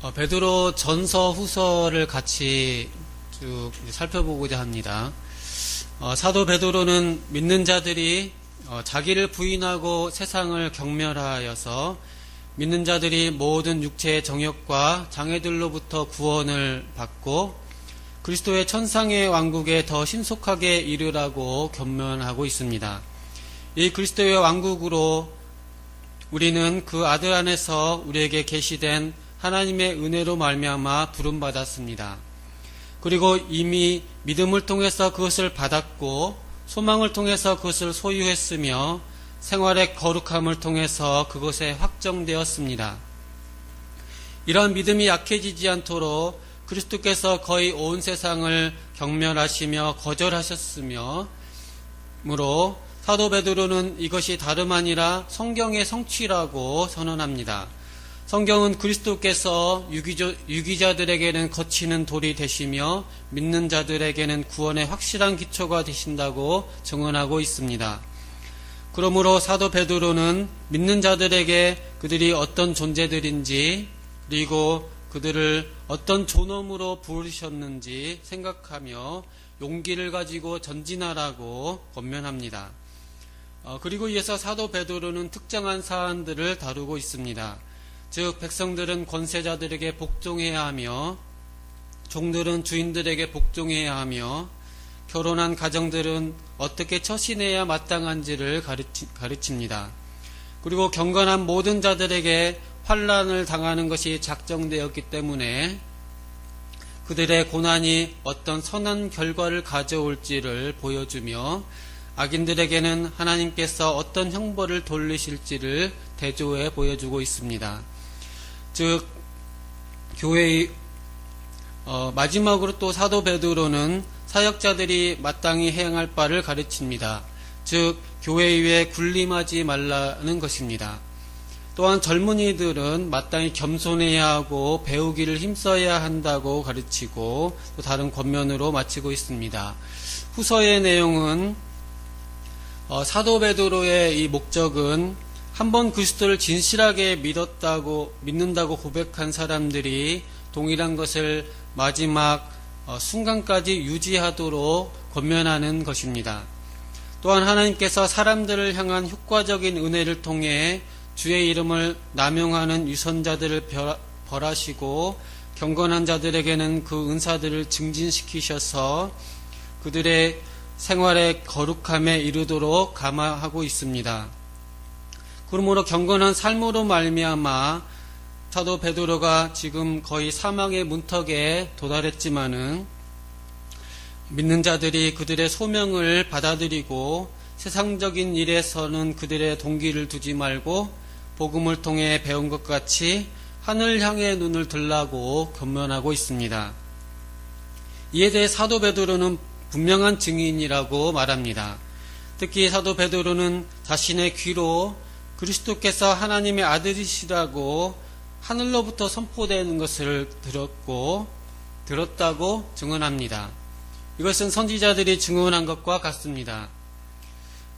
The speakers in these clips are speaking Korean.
베드로 전서 후서를 같이 쭉 살펴보고자 합니다. 사도 베드로는 믿는 자들이 자기를 부인하고 세상을 경멸하여서 믿는 자들이 모든 육체의 정욕과 장애들로부터 구원을 받고 그리스도의 천상의 왕국에 더 신속하게 이르라고 권면하고 있습니다. 이 그리스도의 왕국으로 우리는 그 아들 안에서 우리에게 계시된 하나님의 은혜로 말미암아 부름받았습니다. 그리고 이미 믿음을 통해서 그것을 받았고 소망을 통해서 그것을 소유했으며 생활의 거룩함을 통해서 그것에 확정되었습니다. 이런 믿음이 약해지지 않도록 그리스도께서 거의 온 세상을 경멸하시며 거절하셨으며 무로 사도 베드로는 이것이 다름 아니라 성경의 성취라고 선언합니다. 성경은 그리스도께서 유기자들에게는 거치는 돌이 되시며 믿는 자들에게는 구원의 확실한 기초가 되신다고 증언하고 있습니다. 그러므로 사도 베드로는 믿는 자들에게 그들이 어떤 존재들인지 그리고 그들을 어떤 존엄으로 부르셨는지 생각하며 용기를 가지고 전진하라고 권면합니다. 그리고 이어서 사도 베드로는 특정한 사안들을 다루고 있습니다. 즉 백성들은 권세자들에게 복종해야 하며 종들은 주인들에게 복종해야 하며 결혼한 가정들은 어떻게 처신해야 마땅한지를 가르칩니다. 그리고 경건한 모든 자들에게 환난을 당하는 것이 작정되었기 때문에 그들의 고난이 어떤 선한 결과를 가져올지를 보여주며 악인들에게는 하나님께서 어떤 형벌을 돌리실지를 대조해 보여주고 있습니다. 즉 교회의 마지막으로 또 사도 베드로는 사역자들이 마땅히 행할 바를 가르칩니다. 즉 교회 위에 군림하지 말라는 것입니다. 또한 젊은이들은 마땅히 겸손해야 하고 배우기를 힘써야 한다고 가르치고 또 다른 권면으로 마치고 있습니다. 후서의 내용은 사도 베드로의 이 목적은 한번 그리스도를 진실하게 믿는다고 고백한 사람들이 동일한 것을 마지막 순간까지 유지하도록 권면하는 것입니다. 또한 하나님께서 사람들을 향한 효과적인 은혜를 통해 주의 이름을 남용하는 유선자들을 벌하시고 경건한 자들에게는 그 은사들을 증진시키셔서 그들의 생활의 거룩함에 이르도록 감화하고 있습니다. 그러므로 경건한 삶으로 말미암아 사도 베드로가 지금 거의 사망의 문턱에 도달했지만은 믿는 자들이 그들의 소명을 받아들이고 세상적인 일에서는 그들의 동기를 두지 말고 복음을 통해 배운 것 같이 하늘 향해 눈을 들라고 권면하고 있습니다. 이에 대해 사도 베드로는 분명한 증인이라고 말합니다. 특히 사도 베드로는 자신의 귀로 그리스도께서 하나님의 아들이시라고 하늘로부터 선포되는 것을 들었다고 증언합니다. 이것은 선지자들이 증언한 것과 같습니다.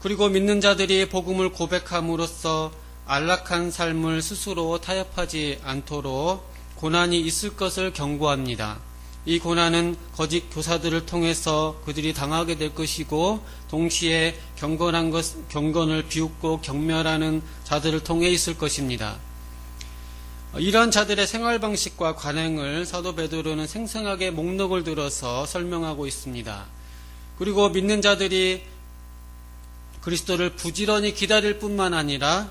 그리고 믿는 자들이 복음을 고백함으로써 안락한 삶을 스스로 타협하지 않도록 고난이 있을 것을 경고합니다. 이 고난은 거짓 교사들을 통해서 그들이 당하게 될 것이고 동시에 경건을 비웃고 경멸하는 자들을 통해 있을 것입니다. 이러한 자들의 생활 방식과 관행을 사도 베드로는 생생하게 목록을 들어서 설명하고 있습니다. 그리고 믿는 자들이 그리스도를 부지런히 기다릴 뿐만 아니라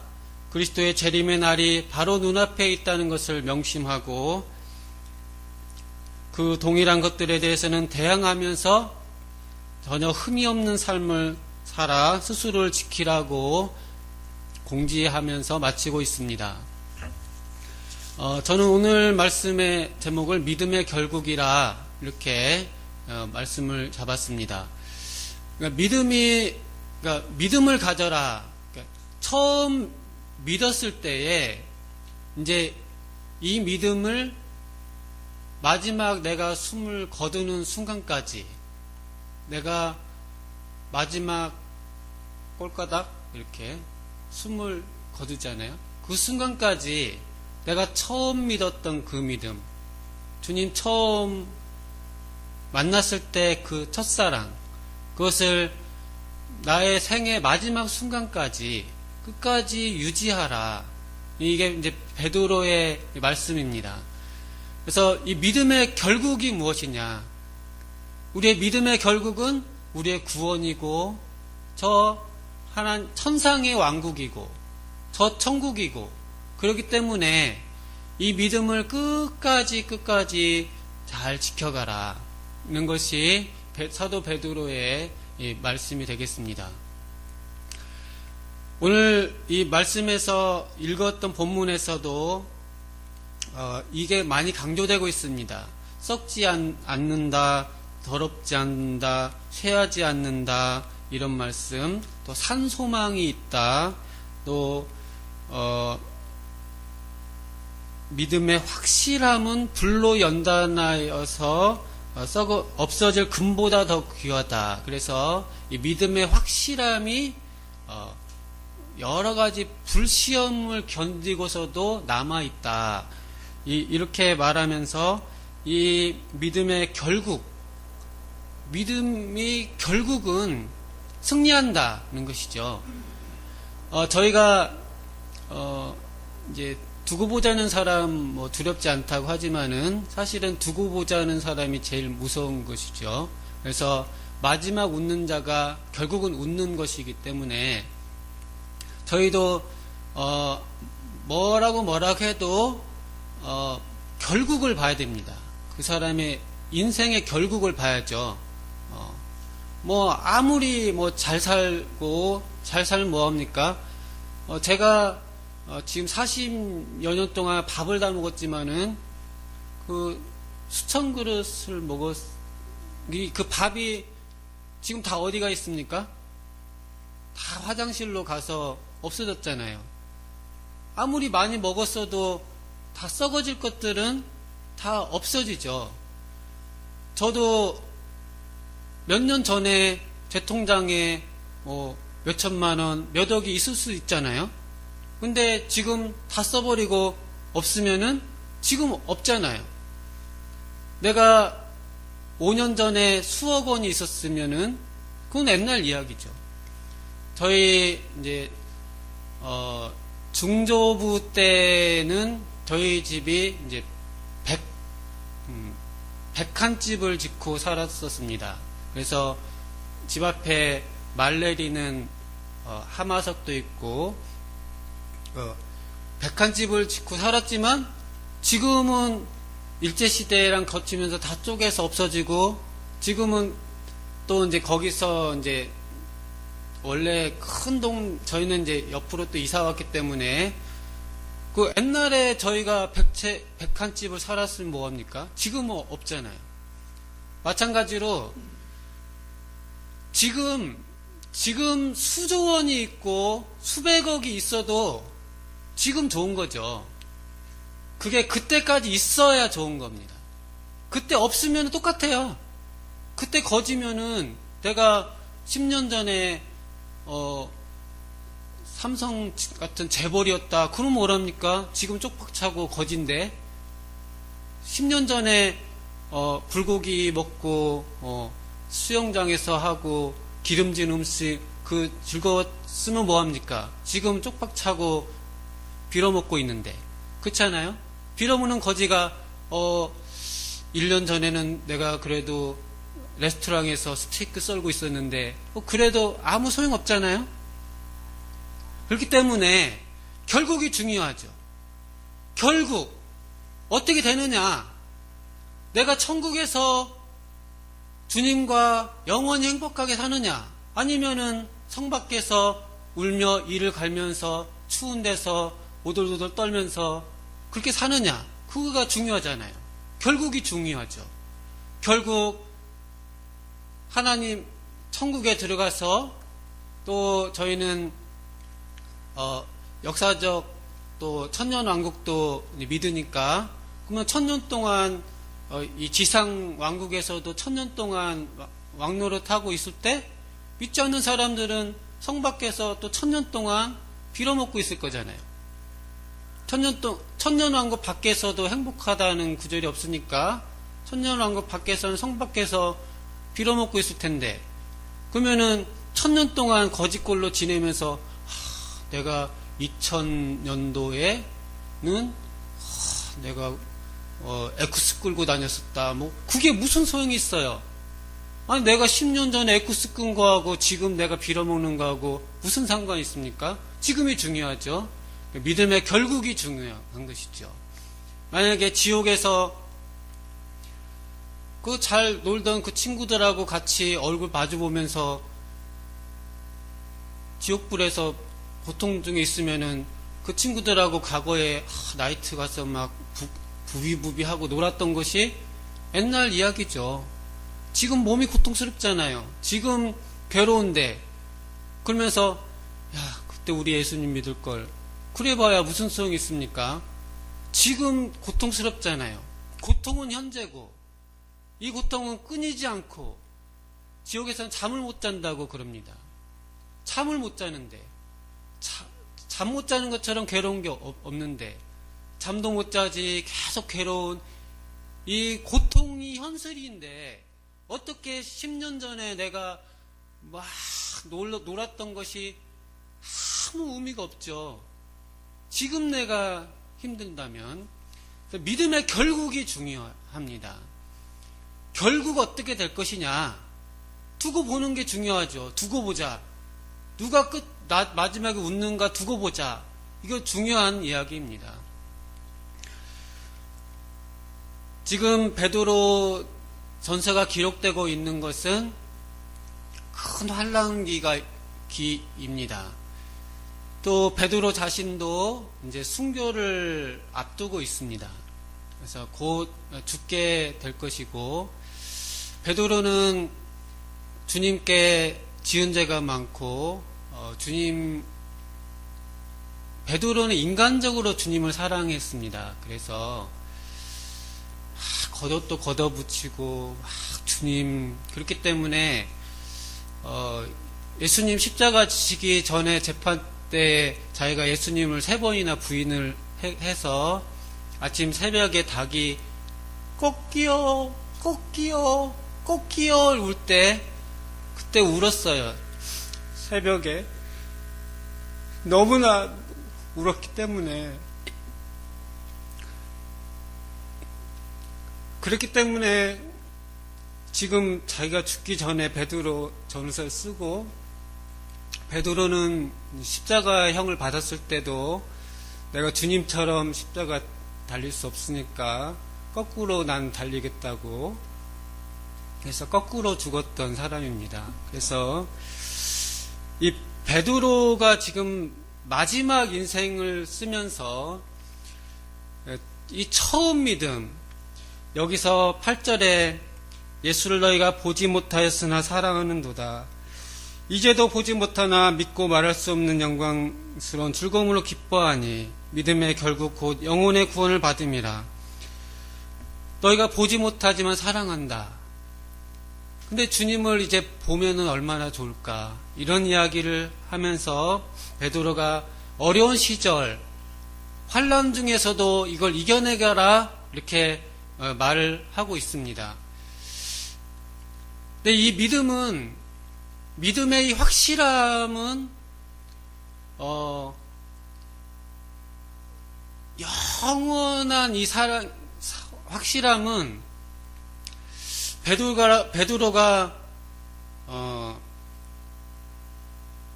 그리스도의 재림의 날이 바로 눈앞에 있다는 것을 명심하고 그 동일한 것들에 대해서는 대항하면서 전혀 흠이 없는 삶을 살아 스스로를 지키라고 공지하면서 마치고 있습니다. 저는 오늘 말씀의 제목을 믿음의 결국이라 이렇게 말씀을 잡았습니다. 그러니까 믿음을 가져라. 그러니까 처음 믿었을 때에 이제 이 믿음을 마지막 내가 숨을 거두는 순간까지 내가 마지막 꼴까닥 이렇게 숨을 거두잖아요. 그 순간까지 내가 처음 믿었던 그 믿음, 주님 처음 만났을 때 그 첫사랑, 그것을 나의 생애 마지막 순간까지 끝까지 유지하라. 이게 이제 베드로의 말씀입니다. 그래서 이 믿음의 결국이 무엇이냐? 우리의 믿음의 결국은 우리의 구원이고, 저 하나님 천상의 왕국이고, 저 천국이고, 그렇기 때문에 이 믿음을 끝까지 잘 지켜가라. 는 것이 사도 베드로의 말씀이 되겠습니다. 오늘 이 말씀에서 읽었던 본문에서도 이게 많이 강조되고 있습니다. 썩지 않는다, 더럽지 않는다, 쇠하지 않는다, 이런 말씀, 또 산소망이 있다, 또 믿음의 확실함은 불로 연단하여서 없어질 금보다 더 귀하다. 그래서 이 믿음의 확실함이 여러 가지 불시험을 견디고서도 남아있다. 이렇게 말하면서 이 믿음의 믿음이 결국은 승리한다는 것이죠. 저희가 이제 두고 보자는 사람 두렵지 않다고 하지만은 사실은 두고 보자는 사람이 제일 무서운 것이죠. 그래서 마지막 웃는 자가 결국은 웃는 것이기 때문에 저희도 뭐라고 해도 결국을 봐야 됩니다. 그 사람의 인생의 결국을 봐야죠. 아무리 잘 살고 잘 살면 뭐합니까? 제가 지금 40여 년 동안 밥을 다 먹었지만은 그 수천 그릇을 그 밥이 지금 다 어디가 있습니까? 다 화장실로 가서 없어졌잖아요. 아무리 많이 먹었어도 다 썩어질 것들은 다 없어지죠. 저도 몇 년 전에 제 통장에 몇 천만 원, 몇 억이 있을 수 있잖아요. 근데 지금 다 써버리고 없으면은 지금 없잖아요. 내가 5년 전에 수억 원이 있었으면은 그건 옛날 이야기죠. 저희 이제 중조부 때는 저희 집이 이제 100칸집을 짓고 살았었습니다. 그래서 집 앞에 말 내리는 하마석도 있고 100칸집을 짓고 살았지만 지금은 일제시대랑 거치면서 다 쪼개서 없어지고 지금은 또 이제 거기서 이제 원래 큰 저희는 이제 옆으로 또 이사 왔기 때문에 그 옛날에 저희가 100칸집을 살았으면 뭐합니까? 지금은 없잖아요. 마찬가지로 지금 수조 원이 있고 수백억이 있어도 지금 좋은 거죠. 그게 그때까지 있어야 좋은 겁니다. 그때 없으면 똑같아요. 그때 거지면은 내가 10년 전에 삼성 같은 재벌이었다. 그럼 뭐랍니까? 지금 쪽박 차고 거진데 10년 전에 불고기 먹고 수영장에서 하고 기름진 음식 그 즐거웠으면 뭐합니까? 지금 쪽박 차고 빌어먹고 있는데 그렇잖아요? 빌어먹는 거지가 1년 전에는 내가 그래도 레스토랑에서 스테이크 썰고 있었는데 그래도 아무 소용없잖아요? 그렇기 때문에 결국이 중요하죠. 결국 어떻게 되느냐? 내가 천국에서 주님과 영원히 행복하게 사느냐? 아니면은 성 밖에서 울며 이를 갈면서 추운 데서 오돌오돌 떨면서 그렇게 사느냐? 그거가 중요하잖아요. 결국이 중요하죠. 결국 하나님 천국에 들어가서 또 저희는 역사적 또 천년왕국도 믿으니까 그러면 1000년 동안 이 지상 왕국에서도 1000년 동안 왕노릇 하고 있을 때 믿지 않는 사람들은 성 밖에서 또 1000년 동안 빌어먹고 있을 거잖아요. 천년왕국 밖에서도 행복하다는 구절이 없으니까 천년왕국 밖에서는 성 밖에서 빌어먹고 있을 텐데, 그러면은 천년 동안 거짓골로 지내면서 내가 2000년도에는 내가 에쿠스 끌고 다녔었다. 뭐 그게 무슨 소용이 있어요? 아니 내가 10년 전에 에쿠스 끈 거하고 지금 내가 빌어먹는 거하고 무슨 상관이 있습니까? 지금이 중요하죠. 믿음의 결국이 중요한 것이죠. 만약에 지옥에서 그 잘 놀던 그 친구들하고 같이 얼굴 마주보면서 지옥불에서 고통 중에 있으면은 그 친구들하고 과거에 나이트 가서 막 부비부비하고 놀았던 것이 옛날 이야기죠. 지금 몸이 고통스럽잖아요. 지금 괴로운데 그러면서 야 그때 우리 예수님 믿을걸, 그래봐야 무슨 소용이 있습니까? 지금 고통스럽잖아요. 고통은 현재고 이 고통은 끊이지 않고 지옥에서는 잠을 못 잔다고 그럽니다. 잠을 못 자는데 잠 못 자는 것처럼 괴로운 게 없는데 잠도 못 자지 계속 괴로운 이 고통이 현실인데 어떻게 10년 전에 내가 막 놀았던 것이 아무 의미가 없죠. 지금 내가 힘든다면 믿음의 결국이 중요합니다. 결국 어떻게 될 것이냐 두고 보는 게 중요하죠. 두고 보자. 누가 마지막에 웃는가 두고 보자. 이거 중요한 이야기입니다. 지금 베드로 전서가 기록되고 있는 것은 큰 환란기입니다. 또 베드로 자신도 이제 순교를 앞두고 있습니다. 그래서 곧 죽게 될 것이고, 베드로는 주님께 지은 죄가 많고 베드로는 인간적으로 주님을 사랑했습니다. 그래서 겉옷도 걷어붙이고 주님, 그렇기 때문에 예수님 십자가 지시기 전에 재판 때 자기가 예수님을 3번이나 부인을 해서 아침 새벽에 닭이 꼬끼요 꼬끼요 꼬끼요 울 때 그때 울었어요. 새벽에 너무나 울었기 때문에. 그렇기 때문에 지금 자기가 죽기 전에 베드로 전서를 쓰고, 베드로는 십자가형을 받았을 때도 내가 주님처럼 십자가 달릴 수 없으니까 거꾸로 난 달리겠다고 해서 거꾸로 죽었던 사람입니다. 그래서 이 베드로가 지금 마지막 인생을 쓰면서 이 처음 믿음, 여기서 8절에 예수를 너희가 보지 못하였으나 사랑하는도다. 이제도 보지 못하나 믿고 말할 수 없는 영광스러운 즐거움으로 기뻐하니 믿음의 결국 곧 영혼의 구원을 받음이라. 너희가 보지 못하지만 사랑한다. 근데 주님을 이제 보면은 얼마나 좋을까. 이런 이야기를 하면서 베드로가 어려운 시절, 환난 중에서도 이걸 이겨내가라 이렇게 말을 하고 있습니다. 근데 이 믿음의 이 확실함은 영원한 이 확실함은 베드로가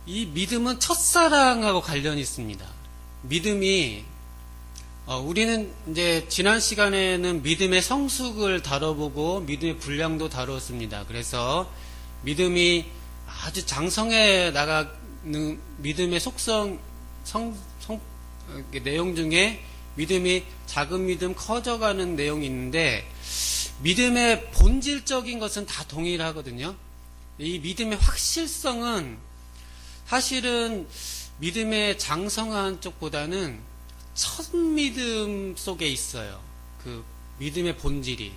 이 믿음은 첫사랑하고 관련이 있습니다. 믿음이 우리는 이제 지난 시간에는 믿음의 성숙을 다뤄보고 믿음의 분량도 다루었습니다. 그래서 믿음이 아주 장성해 나가는 믿음의 속성 내용 중에 믿음이 작은 믿음 커져가는 내용이 있는데, 믿음의 본질적인 것은 다 동일하거든요. 이 믿음의 확실성은 사실은 믿음의 장성한 쪽보다는 첫 믿음 속에 있어요. 그 믿음의 본질이.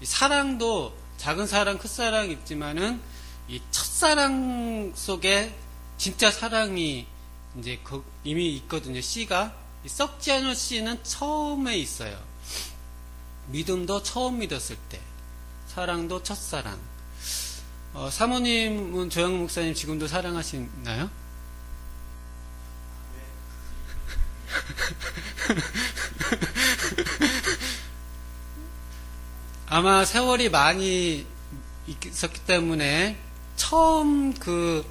사랑도 작은 사랑, 큰 사랑이 있지만은 이 첫사랑 속에 진짜 사랑이 이제 이미 있거든요. 씨가. 이 썩지 않을 씨는 처음에 있어요. 믿음도 처음 믿었을 때, 사랑도 첫사랑. 사모님은 조영 목사님 지금도 사랑하시나요? 아마 세월이 많이 있었기 때문에 처음 그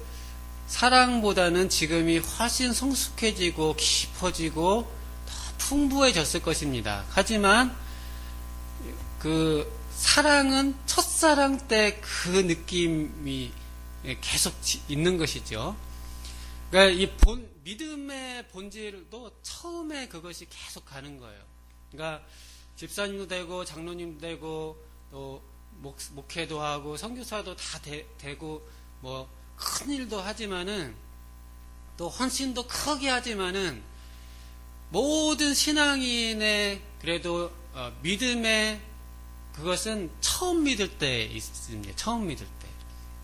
사랑보다는 지금이 훨씬 성숙해지고 깊어지고 더 풍부해졌을 것입니다. 하지만 그 사랑은 첫사랑 때 그 느낌이 계속 있는 것이죠. 그러니까 이 믿음의 본질도 처음에 그것이 계속 가는 거예요. 그러니까 집사님도 되고 장로님도 되고 또 목회도 하고 선교사도 다 되고 뭐 큰 일도 하지만은 또 헌신도 크게 하지만은 모든 신앙인의 그래도 믿음의 그것은 처음 믿을 때 있습니다. 처음 믿을 때.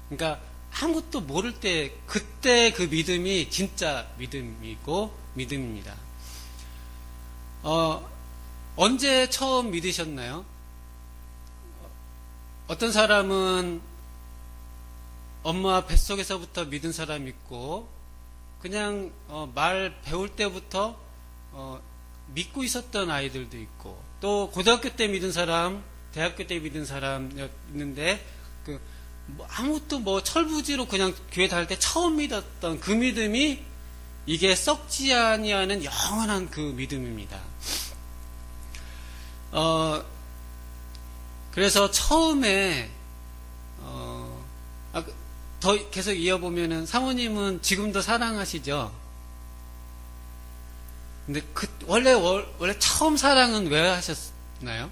그러니까 아무것도 모를 때 그때 그 믿음이 진짜 믿음이고 믿음입니다. 언제 처음 믿으셨나요? 어떤 사람은 엄마 뱃속에서부터 믿은 사람 있고 그냥 말 배울 때부터 믿고 있었던 아이들도 있고 또 고등학교 때 믿은 사람, 대학교 때 믿은 사람 있는데 뭐 아무것도 뭐 철부지로 그냥 교회 다닐 때 처음 믿었던 그 믿음이 이게 썩지 아니하는 영원한 그 믿음입니다. 그래서 처음에 더 계속 이어보면은 사모님은 지금도 사랑하시죠? 근데 원래 처음 사랑은 왜 하셨나요?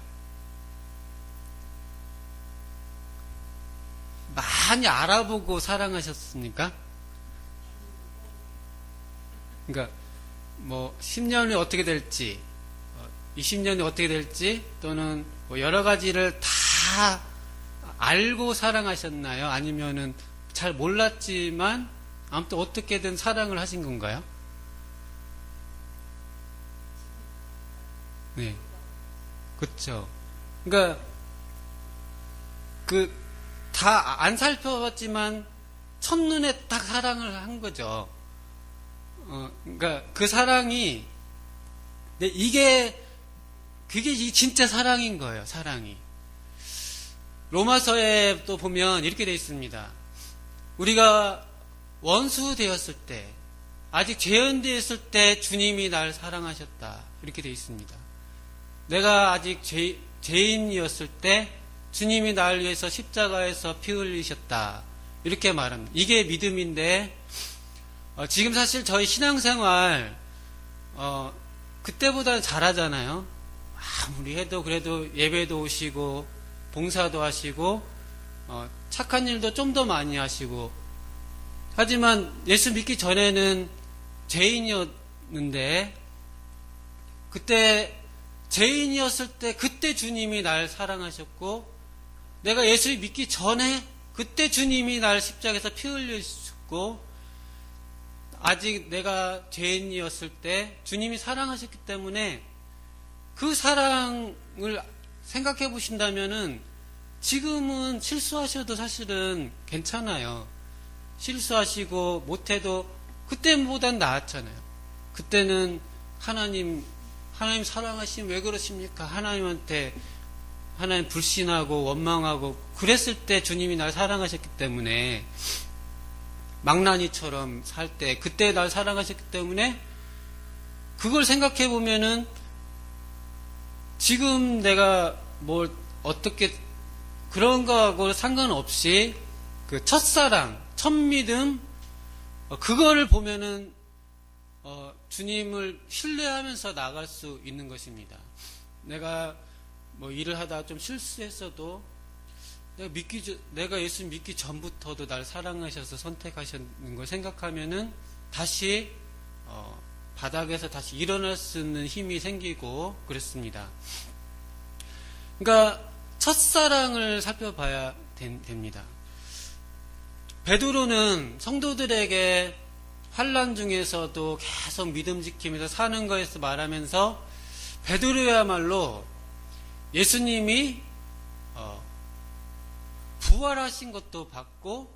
많이 알아보고 사랑하셨습니까? 그러니까 뭐 10년이 어떻게 될지 20년이 어떻게 될지 또는 뭐 여러 가지를 다 알고 사랑하셨나요? 아니면은 잘 몰랐지만 아무튼 어떻게든 사랑을 하신 건가요? 네. 그렇죠. 그러니까 다 안 살펴봤지만 첫눈에 딱 사랑을 한 거죠. 그러니까 그 사랑이 그게 진짜 사랑인 거예요. 사랑이. 로마서에 또 보면 이렇게 되어 있습니다. 우리가 원수 되었을 때, 아직 죄인되었을 때 주님이 날 사랑하셨다. 이렇게 되어 있습니다. 내가 아직 죄인이었을 때 주님이 날 위해서 십자가에서 피 흘리셨다. 이렇게 말합니다. 이게 믿음인데 지금 사실 저희 신앙생활 그때보다 잘하잖아요. 아무리 해도 그래도 예배도 오시고 봉사도 하시고 착한 일도 좀 더 많이 하시고 하지만 예수 믿기 전에는 죄인이었는데 그때 죄인이었을 때 그때 주님이 날 사랑하셨고 내가 예수 믿기 전에 그때 주님이 날 십자가에서 피 흘리셨고 아직 내가 죄인이었을 때 주님이 사랑하셨기 때문에 그 사랑을 생각해 보신다면은 지금은 실수하셔도 사실은 괜찮아요. 실수하시고 못해도 그때보단 나았잖아요. 그때는 하나님 사랑하시면 왜 그러십니까? 하나님 불신하고 원망하고 그랬을 때 주님이 날 사랑하셨기 때문에 망나니처럼 살 때 그때 날 사랑하셨기 때문에 그걸 생각해 보면은 지금 내가 뭘 어떻게 그런 거하고 상관없이 그 첫사랑, 첫믿음 그거를 보면은 주님을 신뢰하면서 나갈 수 있는 것입니다. 내가 뭐 일을 하다 좀 실수했어도 내가 예수 믿기 전부터도 날 사랑하셔서 선택하셨는 걸 생각하면은 다시 바닥에서 다시 일어날 수 있는 힘이 생기고 그랬습니다. 그러니까 첫사랑을 살펴봐야 됩니다. 베드로는 성도들에게 환난 중에서도 계속 믿음 지키면서 사는 거에서 말하면서 베드로야말로 예수님이 부활하신 것도 봤고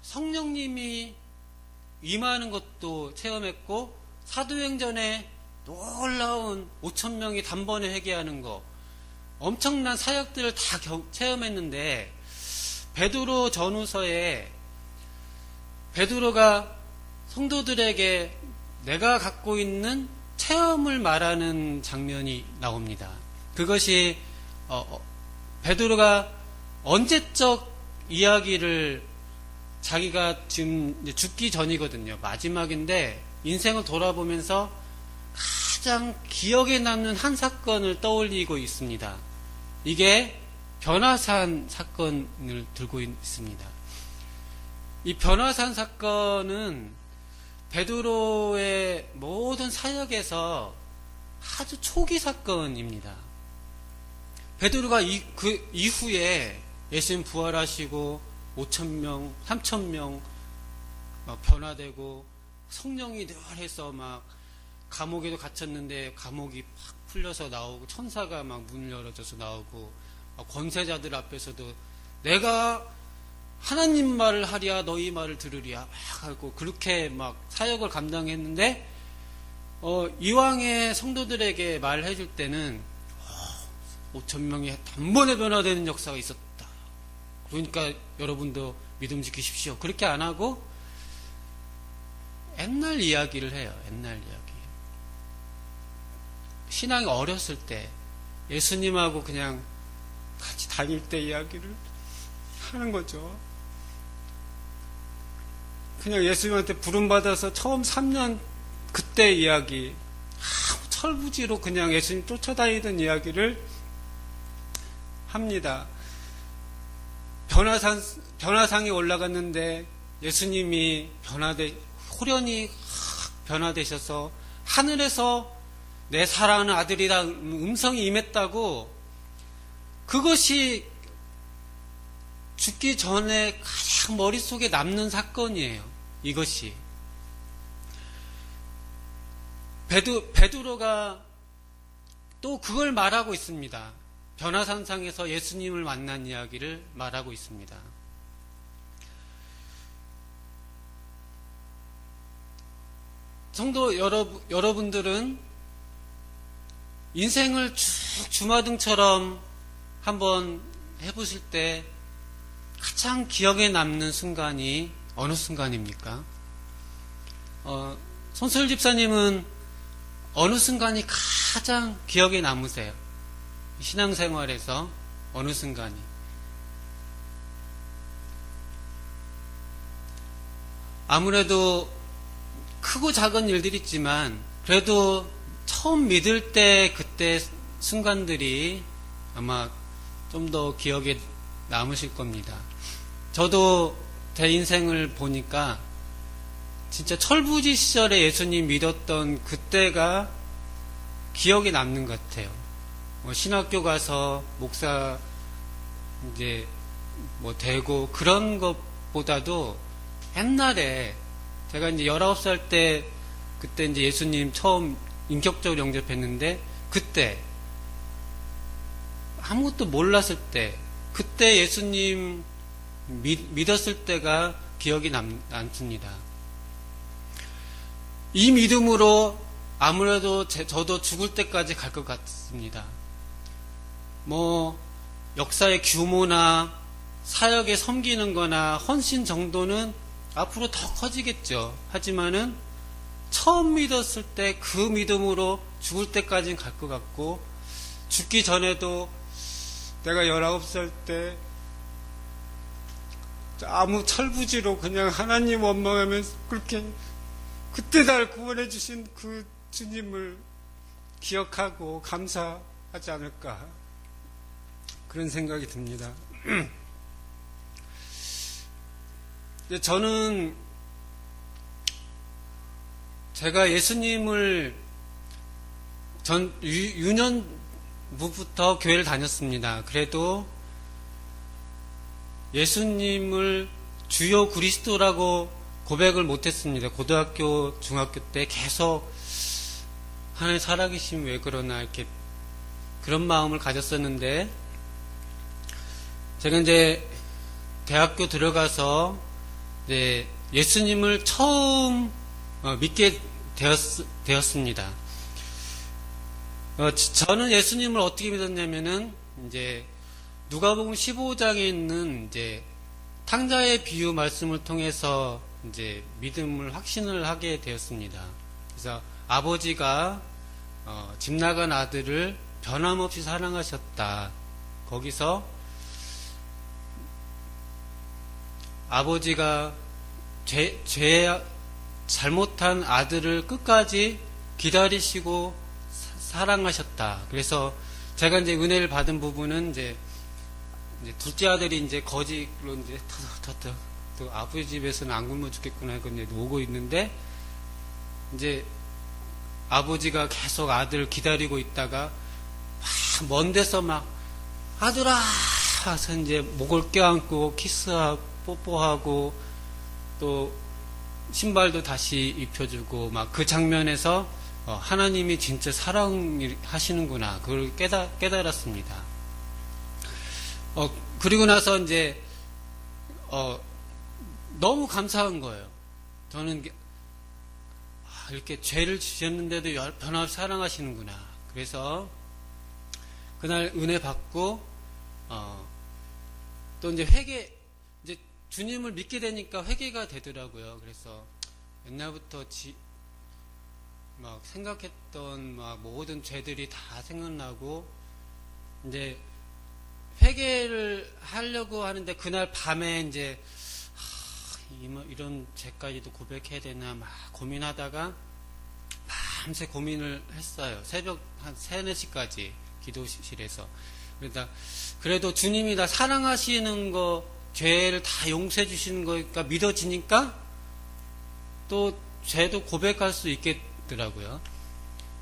성령님이 임하는 것도 체험했고 사도행전에 놀라운 5,000명이 단번에 회개하는 거 엄청난 사역들을 다 체험했는데 베드로 전후서에 베드로가 성도들에게 내가 갖고 있는 체험을 말하는 장면이 나옵니다. 그것이 베드로가 언제적 이야기를 자기가 지금 죽기 전이거든요. 마지막인데 인생을 돌아보면서 가장 기억에 남는 한 사건을 떠올리고 있습니다. 이게 변화산 사건을 들고 있습니다. 이 변화산 사건은 베드로의 모든 사역에서 아주 초기 사건입니다. 베드로가 그 이후에 예수님 부활하시고 5,000명, 3,000명 변화되고 성령이 늘 해서 막 감옥에도 갇혔는데 감옥이 팍 풀려서 나오고 천사가 막 문을 열어줘서 나오고 권세자들 앞에서도 내가 하나님 말을 하랴 너희 말을 들으랴 막 하고 그렇게 막 사역을 감당했는데 이왕의 성도들에게 말해줄 때는 5,000명이 단번에 변화되는 역사가 있었다. 그러니까 여러분도 믿음 지키십시오. 그렇게 안 하고 옛날 이야기를 해요. 옛날 이야기. 신앙이 어렸을 때 예수님하고 그냥 같이 다닐 때 이야기를 하는 거죠. 그냥 예수님한테 부름받아서 처음 3년 그때 이야기 철부지로 그냥 예수님 쫓아다니던 이야기를 합니다. 변화상에 올라갔는데 예수님이 호련히 변화되셔서 하늘에서 내 사랑하는 아들이라 음성이 임했다고 그것이 죽기 전에 가장 머릿속에 남는 사건이에요. 이것이. 베드로가 또 그걸 말하고 있습니다. 변화산상에서 예수님을 만난 이야기를 말하고 있습니다. 성도 여러분들은 인생을 쭉 주마등처럼 한번 해보실 때 가장 기억에 남는 순간이 어느 순간입니까? 손소율 집사님은 어느 순간이 가장 기억에 남으세요? 신앙생활에서 어느 순간이? 아무래도 크고 작은 일들이 있지만 그래도 처음 믿을 때 그때 순간들이 아마 좀 더 기억에 남으실 겁니다. 저도 제 인생을 보니까 진짜 철부지 시절에 예수님 믿었던 그때가 기억에 남는 것 같아요. 신학교 가서 목사 이제 되고 그런 것보다도 옛날에 제가 이제 19살 때 그때 이제 예수님 처음 인격적으로 영접했는데 그때 아무것도 몰랐을 때 그때 예수님 믿었을 때가 기억이 남습니다. 이 믿음으로 아무래도 저도 죽을 때까지 갈 것 같습니다. 역사의 규모나 사역에 섬기는 거나 헌신 정도는 앞으로 더 커지겠죠. 하지만은 처음 믿었을 때 그 믿음으로 죽을 때까지는 갈 것 같고 죽기 전에도 내가 19살 때 아무 철부지로 그냥 하나님 원망하면서 그렇게 그때 날 구원해 주신 그 주님을 기억하고 감사하지 않을까 그런 생각이 듭니다. 저는 제가 예수님을 유년부부터 교회를 다녔습니다. 그래도 예수님을 주요 그리스도라고 고백을 못했습니다. 고등학교, 중학교 때 계속 하나님 살아계시면 왜 그러나 이렇게 그런 마음을 가졌었는데, 제가 이제 대학교 들어가서 이제 예수님을 처음 믿게 되었습니다. 저는 예수님을 어떻게 믿었냐면은 이제 누가복음 15장에 있는 이제 탕자의 비유 말씀을 통해서 이제 믿음을 확신을 하게 되었습니다. 그래서 아버지가 집 나간 아들을 변함없이 사랑하셨다. 거기서 아버지가 잘못한 아들을 끝까지 기다리시고 사랑하셨다. 그래서 제가 이제 은혜를 받은 부분은 이제 둘째 아들이 이제 거지로 이제 또 아버지 집에서는 안 굶어 죽겠구나 하고 이제 오고 있는데, 이제 아버지가 계속 아들을 기다리고 있다가 막 먼 데서 막 아들아 하서 이제 목을 껴안고 키스하고 뽀뽀하고 또 신발도 다시 입혀주고 막 그 장면에서 하나님이 진짜 사랑하시는구나 그걸 깨달았습니다. 그리고 나서 이제 너무 감사한 거예요. 저는 이렇게 죄를 지셨는데도 변함없이 사랑하시는구나. 그래서 그날 은혜 받고 또 이제 이제 주님을 믿게 되니까 회개가 되더라고요. 그래서 옛날부터 막 생각했던 막 모든 죄들이 다 생각나고, 이제 회개를 하려고 하는데 그날 밤에 이제 이런 죄까지도 고백해야 되나 막 고민하다가 밤새 고민을 했어요. 새벽 한 3, 4시까지 기도실에서. 그러다 그래도 주님이 나 사랑하시는 거, 죄를 다 용서해 주시는 거니까 믿어지니까 또 죄도 고백할 수 있겠더라고요.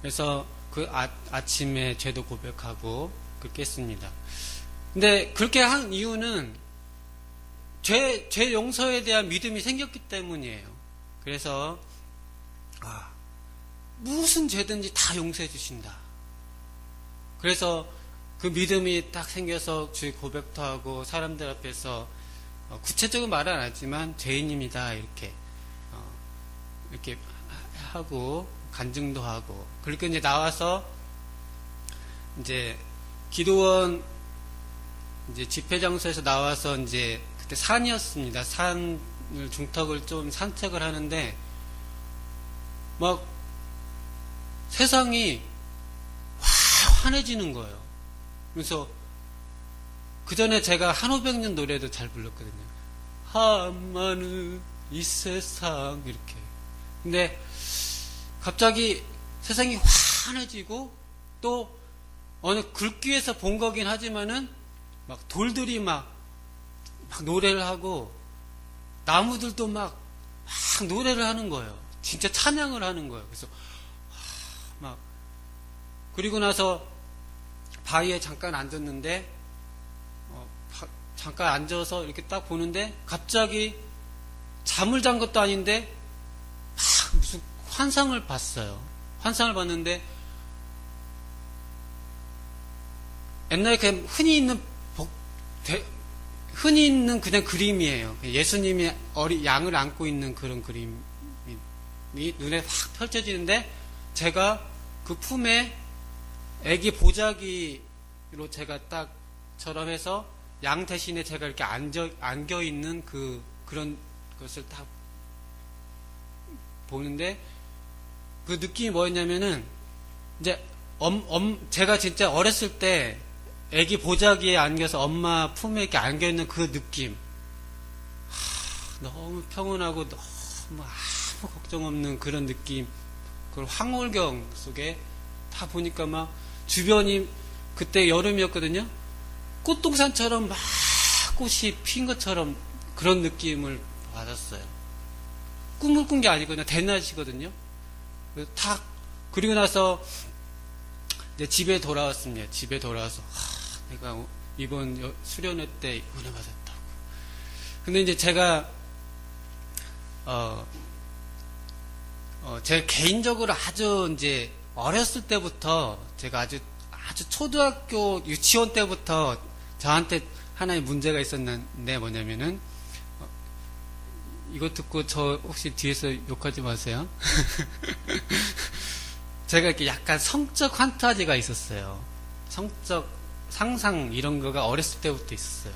그래서 그 아침에 죄도 고백하고 그렇게 했습니다. 근데 그렇게 한 이유는 죄 용서에 대한 믿음이 생겼기 때문이에요. 그래서 무슨 죄든지 다 용서해 주신다. 그래서 그 믿음이 딱 생겨서 주의 고백도 하고 사람들 앞에서 구체적으로 말은 안 하지만 죄인입니다 이렇게 하고 간증도 하고, 그렇게 이제 나와서 이제 기도원 이제 집회 장소에서 나와서 이제 그때 산이었습니다. 산을 중턱을 좀 산책을 하는데 막 세상이 환해지는 거예요. 그래서 그 전에 제가 한오백년 노래도 잘 불렀거든요. 한마는 이 세상 이렇게. 근데 갑자기 세상이 환해지고 또 어느 글귀에서 본 거긴 하지만은 막 돌들이 막 노래를 하고 나무들도 막 노래를 하는 거예요. 진짜 찬양을 하는 거예요. 그래서 막 그리고 나서 바위에 잠깐 앉았는데 잠깐 앉아서 이렇게 딱 보는데 갑자기 잠을 잔 것도 아닌데 막 무슨 환상을 봤어요. 환상을 봤는데 옛날에 그냥 흔히 있는 그냥 그림이에요. 예수님이 양을 안고 있는 그런 그림이 눈에 확 펼쳐지는데 제가 그 품에 애기 보자기로 제가 딱처럼 해서 양 대신에 제가 이렇게 안겨 있는 그런 것을 딱 보는데 그 느낌이 뭐였냐면은 이제 제가 진짜 어렸을 때 애기 보자기에 안겨서 엄마 품에 이렇게 안겨 있는 그 느낌, 너무 평온하고 너무 아무 걱정 없는 그런 느낌. 그걸 황홀경 속에 다 보니까 막 주변이 그때 여름이었거든요. 꽃동산처럼 막 꽃이 핀 것처럼 그런 느낌을 받았어요. 꿈을 꾼 게 아니거든요. 대낮이거든요. 그리고 나서 이제 집에 돌아왔습니다. 집에 돌아와서 내가 이번 수련회 때 은혜 받았다고. 근데 이제 제가 제가 개인적으로 아주 이제 어렸을 때부터 제가 아주 초등학교 유치원 때부터 저한테 하나의 문제가 있었는데 뭐냐면은 이거 듣고 저 혹시 뒤에서 욕하지 마세요. 제가 이렇게 약간 성적 환타지가 있었어요. 성적 상상 이런 거가 어렸을 때부터 있었어요.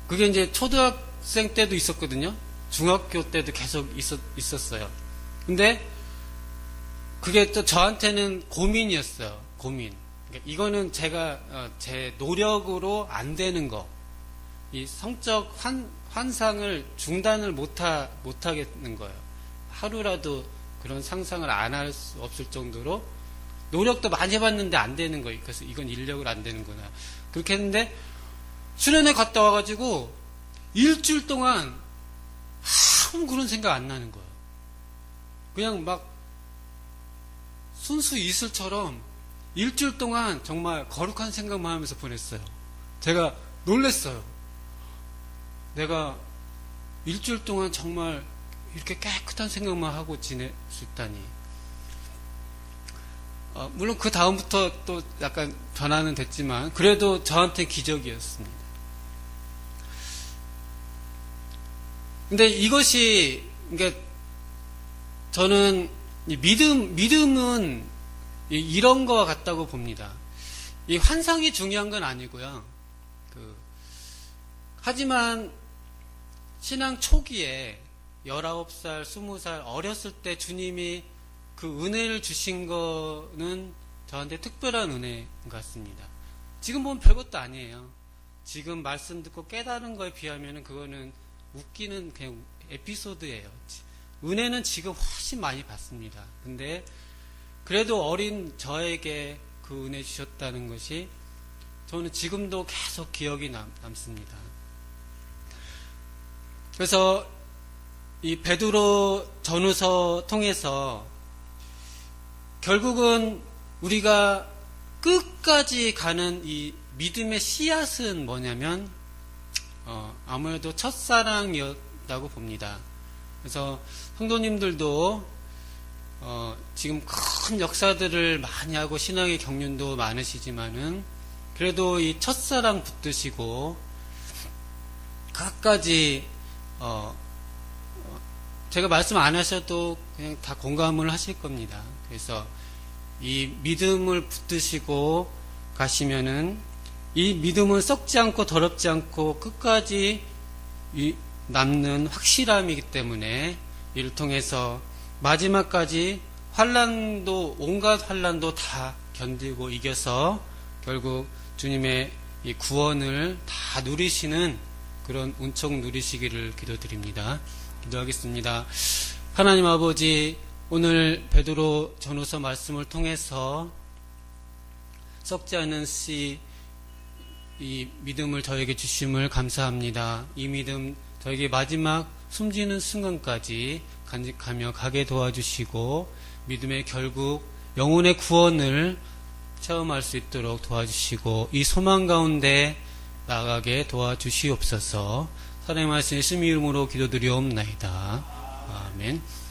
그게 이제 초등학생 때도 있었거든요. 중학교 때도 계속 있었어요. 근데 그게 또 저한테는 고민이었어요. 고민. 그러니까 이거는 제가 제 노력으로 안 되는 거. 이 성적 환상을 중단을 못하겠는 거예요. 하루라도 그런 상상을 안 할 수 없을 정도로 노력도 많이 해봤는데 안 되는 거예요. 그래서 이건 인력을 안 되는구나. 그렇게 했는데 수련회 갔다 와가지고 일주일 동안 아무 그런 생각 안 나는 거예요. 그냥 막 순수 이슬처럼 일주일 동안 정말 거룩한 생각만 하면서 보냈어요. 제가 놀랬어요. 내가 일주일 동안 정말 이렇게 깨끗한 생각만 하고 지낼 수 있다니. 물론 그 다음부터 또 약간 변화는 됐지만 그래도 저한테 기적이었습니다. 근데 이것이 그러니까 저는 믿음은 이런 거 같다고 봅니다. 이 환상이 중요한 건 아니고요. 하지만 신앙 초기에 19살, 20살 어렸을 때 주님이 그 은혜를 주신 거는 저한테 특별한 은혜인 것 같습니다. 지금 보면 별것도 아니에요. 지금 말씀 듣고 깨달은 거에 비하면 그거는 웃기는 그냥 에피소드예요. 은혜는 지금 훨씬 많이 받습니다. 근데 그래도 어린 저에게 그 은혜 주셨다는 것이 저는 지금도 계속 기억이 남습니다. 그래서 이 베드로 전후서 통해서 결국은 우리가 끝까지 가는 이 믿음의 씨앗은 뭐냐면 아무래도 첫사랑이었다고 봅니다. 그래서 성도님들도 지금 큰 역사들을 많이 하고 신앙의 경륜도 많으시지만은 그래도 이 첫사랑 붙드시고 끝까지 제가 말씀 안 하셔도 그냥 다 공감을 하실 겁니다. 그래서 이 믿음을 붙드시고 가시면은 이 믿음은 썩지 않고 더럽지 않고 끝까지 남는 확실함이기 때문에 이를 통해서 마지막까지 온갖 환난도 다 견디고 이겨서 결국 주님의 이 구원을 다 누리시는 그런 운총 누리시기를 기도드립니다. 기도하겠습니다. 하나님 아버지, 오늘 베드로 전후서 말씀을 통해서 썩지 않은 씨, 이 믿음을 저에게 주심을 감사합니다. 이 믿음 저에게 마지막 숨지는 순간까지 간직하며 가게 도와주시고 믿음의 결국 영혼의 구원을 체험할 수 있도록 도와주시고 이 소망 가운데 나아가게 도와주시옵소서. 사랑의 말씀 예수님 이름으로 기도드리옵나이다. 아멘.